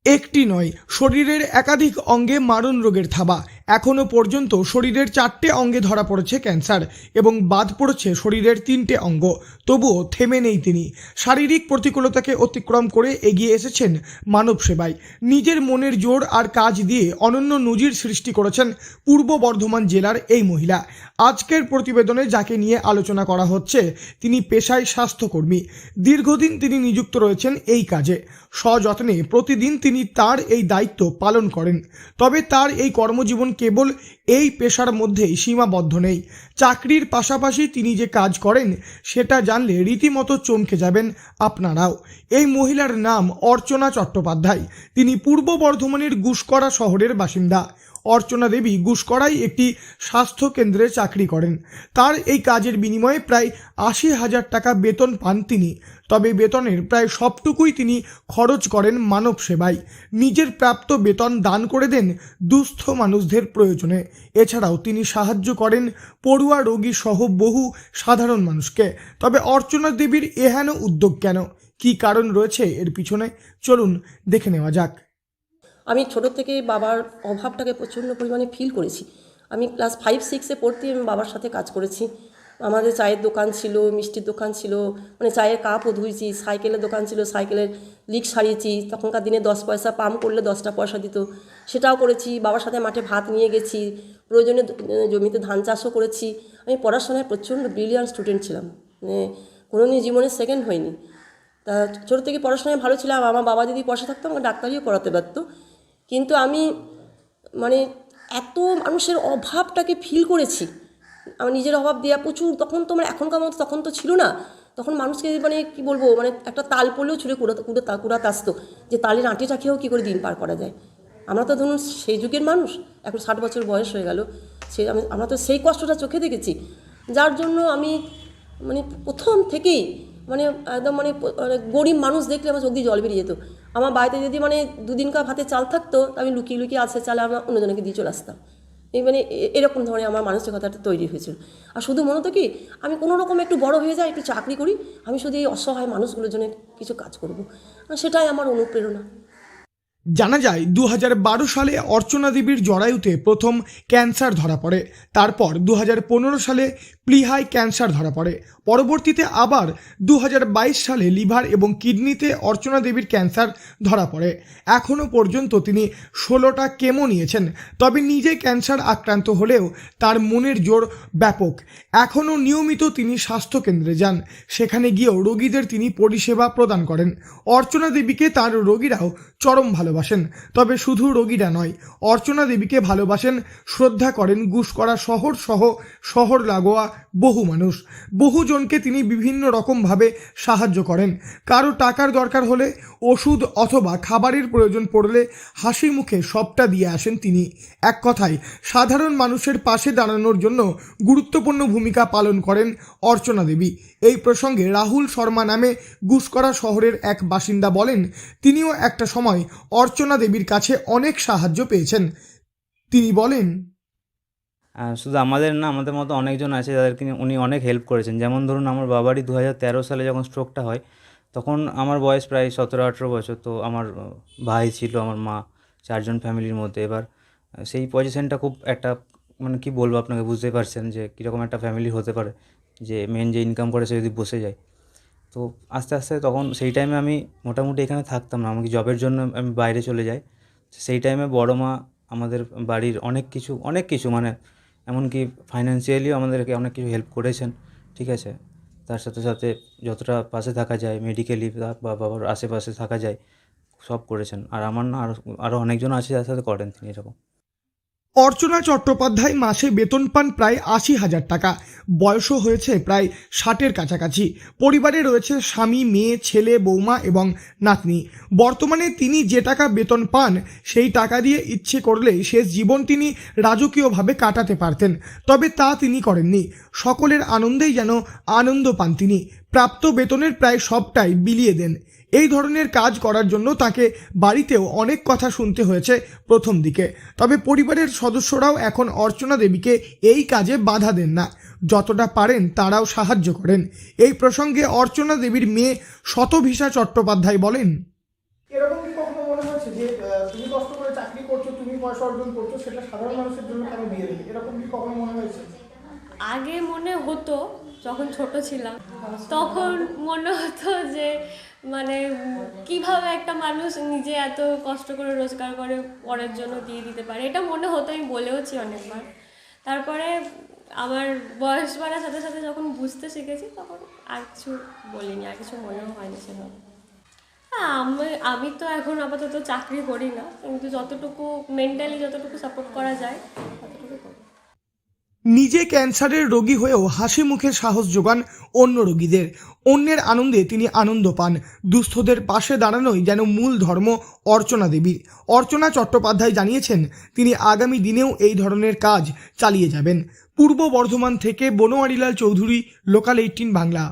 একটি নয়, শরীরের একাধিক অঙ্গে মারণ রোগের থাবা। এখনো পর্যন্ত শরীরের 4টে অঙ্গে ধরা পড়েছে ক্যান্সার এবং বাদ পড়েছে শরীরের 3টে অঙ্গ। তবুও থেমে নেই তিনি। শারীরিক প্রতিকূলতাকে অতিক্রম করে এগিয়ে এসেছেন মানব সেবায়। নিজের মনের জোর আর কাজ দিয়ে অনন্য নজির সৃষ্টি করেছেন পূর্ব বর্ধমান জেলার এই মহিলা। আজকের প্রতিবেদনে যাকে নিয়ে আলোচনা করা হচ্ছে তিনি পেশায় স্বাস্থ্যকর্মী। দীর্ঘদিন তিনি নিযুক্ত রয়েছেন এই কাজে। সযত্নে প্রতিদিন তিনি তার এই দায়িত্ব পালন করেন। তবে তার এই কর্মজীবন কেবল এই পেশার মধ্যেই সীমাবদ্ধ নেই। চাকরির পাশাপাশি তিনি যে কাজ করেন সেটা জানলে রীতিমতো চমকে যাবেন আপনারাও। এই মহিলার নাম অর্চনা চট্টোপাধ্যায়। তিনি পূর্ব বর্ধমানের গুসকরা শহরের বাসিন্দা। অর্চনা দেবী গুসকরায় একটি স্বাস্থ্য কেন্দ্রে চাকরি করেন। তার এই কাজের বিনিময়ে প্রায় 80,000 টাকা বেতন পান তিনি। তবে বেতনের প্রায় সবটুকুই তিনি খরচ করেন মানব সেবায়। নিজের প্রাপ্ত বেতন দান করে দেন দুস্থ মানুষদের প্রয়োজনে। এছাড়াও তিনি সাহায্য করেন পড়ুয়া রোগী সহ বহু সাধারণ মানুষকে। তবে অর্চনা দেবীর এহেন উদ্যোগ কেন, কী কারণ রয়েছে এর পিছনে, চলুন দেখে নেওয়া যাক। আমি ছোটো থেকে বাবার অভাবটাকে প্রচণ্ড পরিমাণে ফিল করেছি। আমি ক্লাস 5-6-এ পড়তেই আমি বাবার সাথে কাজ করেছি। আমাদের চায়ের দোকান ছিল, মিষ্টির দোকান ছিল, মানে চায়ের কাপও ধুয়েছি, সাইকেলের দোকান ছিল, সাইকেলের লিক সারিয়েছি। তখনকার দিনে 10 পয়সা পাম্প করলে 10টা পয়সা দিত, সেটাও করেছি। বাবার সাথে মাঠে ভাত নিয়ে গেছি, প্রয়োজনে জমিতে ধান চাষও করেছি। আমি পড়াশোনায় প্রচণ্ড ব্রিলিয়ান্ট স্টুডেন্ট ছিলাম, মানে কোনোদিন জীবনে সেকেন্ড হয়নি। তা ছোটো থেকে পড়াশোনায় ভালো ছিলাম। আমার বাবা যদি পয়সা থাকতো আমাকে ডাক্তারিও করাতে পারতো। কিন্তু আমি মানে এত মানুষের অভাবটাকে ফিল করেছি। আমার নিজের অভাব দেওয়া প্রচুর, তখন তো মানে এখনকার মতো তখন তো ছিল না। তখন মানুষকে মানে কী বলবো, মানে একটা তাল পড়লেও ছুঁড়ে কুড়াতে আসতো যে তালের আঁটিটা খেয়েও কী করে দিন পার করা যায়। আমরা তো ধরুন সেই যুগের মানুষ, এখন 60 বছর বয়স হয়ে গেল। আমরা তো সেই কষ্টটা চোখে দেখেছি, যার জন্য আমি মানে প্রথম থেকেই মানে একদম মানে গরিব মানুষ দেখলে আমার চোখ দিয়ে জল বেরিয়ে যেত। আমার বাড়িতে যদি মানে দুদিনকার ভাতে চাল থাকতো, আমি লুকিয়ে লুকিয়ে আসে চালে আমরা অন্যজনকে দিয়ে চলে আসতাম। এই মানে এরকম ধরনের আমার মানসিকতাটা তৈরি হয়েছিল। আর শুধু মনে হতো কি, আমি কোনো রকম একটু বড় হয়ে যাই, একটু চাকরি করি, আমি শুধু এই অসহায় মানুষগুলোর জন্য কিছু কাজ করব, সেটাই আমার অনুপ্রেরণা। জানা যায় 2012 সালে অর্চনা দেবীর জরায়ুতে প্রথম ক্যান্সার ধরা পড়ে। তারপর 2015 সালে প্লিহায় ক্যান্সার ধরা পড়ে। পরবর্তীতে আবার 2022 সালে লিভার এবং কিডনিতে অর্চনা দেবীর ক্যান্সার ধরা পড়ে। এখনও পর্যন্ত তিনি 16টা কেমো নিয়েছেন। তবে নিজে ক্যান্সার আক্রান্ত হলেও তার মনের জোর ব্যাপক। এখনও নিয়মিত তিনি স্বাস্থ্যকেন্দ্রে যান। সেখানে গিয়েও রোগীদের তিনি পরিষেবা প্রদান করেন। অর্চনা দেবীকে তার রোগীরাও চরম ভালোবাসেন। তবে শুধু রোগীরা নয়, অর্চনা দেবীকে ভালোবাসেন, শ্রদ্ধা করেন গুসকরা শহর সহ শহর লাগোয়া বহু মানুষ। বহুজনকে তিনি বিভিন্ন রকমভাবে সাহায্য করেন। কারো টাকার দরকার হলে, ওষুধ অথবা খাবারের প্রয়োজন পড়লে হাসি মুখে সবটা দিয়ে আসেন তিনি। এক কথায় সাধারণ মানুষের পাশে দাঁড়ানোর জন্য গুরুত্বপূর্ণ ভূমিকা পালন করেন অর্চনা দেবী। এই প্রসঙ্গে রাহুল শর্মা নামে গুসকরা শহরের এক বাসিন্দা বলেন, তিনিও একটা সময় অর্চনা দেবীর কাছে অনেক সাহায্য পেয়েছেন। তিনি বলেন, শুধু আমাদের না, আমাদের মতো অনেকজন আছে যাদেরকে উনি অনেক হেল্প করেছেন। যেমন ধরুন, আমার বাবারই 2013 সালে যখন স্ট্রোকটা হয়, তখন আমার বয়স প্রায় 17-18 বছর। তো আমার ভাই ছিল, আমার মা, 4 জন ফ্যামিলির মধ্যে। এবার সেই পজিশনটা খুব একটা, মানে কী বলবো আপনাকে, বুঝতে পারছেন যে কীরকম একটা ফ্যামিলি হতে পারে, যে মেন যে ইনকাম করে সে যদি বসে যায়। তো আস্তে আস্তে তখন সেই টাইমে আমি মোটামুটি এখানে থাকতাম না, আমাকে জবের জন্য আমি বাইরে চলে যাই। সেই টাইমে বড় মা আমাদের বাড়ির অনেক কিছু মানে এমনকি ফাইন্যান্সিয়ালিও আমাদেরকে অনেক কিছু হেল্প করেছেন, ঠিক আছে। তার সাথে সাথে যতটা পাশে থাকা যায়, মেডিকেলি বা বাবার আশেপাশে থাকা যায়, সব করেছেন। আর আমার না আরও অনেকজন আছে যার সাথে করেন তিনি এরকম। অর্চনা চট্টোপাধ্যায় মাসে বেতন পান প্রায় 80,000 টাকা। বয়সও হয়েছে প্রায় 60-এর কাছাকাছি। পরিবারে রয়েছে স্বামী, মেয়ে, ছেলে, বৌমা এবং নাতনি। বর্তমানে তিনি যে টাকা বেতন পান সেই টাকা দিয়ে ইচ্ছে করলে শেষ জীবন তিনি রাজকীয়ভাবে কাটাতে পারতেন। তবে তা তিনি করেননি। সকলের আনন্দেই যেন আনন্দ পান তিনি। প্রাপ্ত বেতনের প্রায় সবটাই বিলিয়ে দেন। এই ধরনের কাজ করার জন্য তাকে বাড়িতেও অনেক কথা শুনতে হয়েছে প্রথম দিকে। তবে পরিবারের সদস্যরাও এখন অর্চনা দেবীকে এই কাজে বাধা দেন না। যতটা পারেন তারাও সাহায্য করেন। এই প্রসঙ্গে অর্চনা দেবীর মেয়ে শতভিসা চট্টোপাধ্যায় বলেন, এরকম কি কখনো মনে হয়েছে হয়েছে যে তুমি কষ্ট করে চাকরি করছো, তুমি পয়সা অর্জন করছো, সেটা সাধারণ মানুষের জন্য কেন দিয়ে দেবে, এরকম কি কখনো মনে হয়েছে? আগে মনে হতো, যখন ছোট ছিলাম তখন মনে হতো যে মানে কিভাবে একটা মানুষ নিজে এত কষ্ট করে রোজগার করে পরের জন্য দিয়ে দিতে পারে, এটা মনে হতো। আমি বলেওছি অনেকবার। তারপরে আমার বয়স বাড়ার সাথে সাথে যখন বুঝতে শিখেছি তখন আর কিছু বলিনি, আর কিছু মনেও হয়নি সেভাবে। হ্যাঁ, আমি তো এখন আপাতত চাকরি করি না, কিন্তু যতটুকু মেন্টালি যতটুকু সাপোর্ট করা যায় ততটুকু করি। নিজে ক্যান্সারের রোগী হয়েও হাসি মুখে সাহস যোগান অন্য রোগীদের। অন্যের আনন্দে তিনি আনন্দ পান। দুস্থদের পাশে দাঁড়ানোই যেন মূল ধর্ম অর্চনা দেবীর। অর্চনা চট্টোপাধ্যায় জানিয়েছেন তিনি আগামী দিনেও এই ধরনের কাজ চালিয়ে যাবেন। পূর্ব বর্ধমান থেকে বনোয়ারিলাল চৌধুরী, লোকাল 18 বাংলা।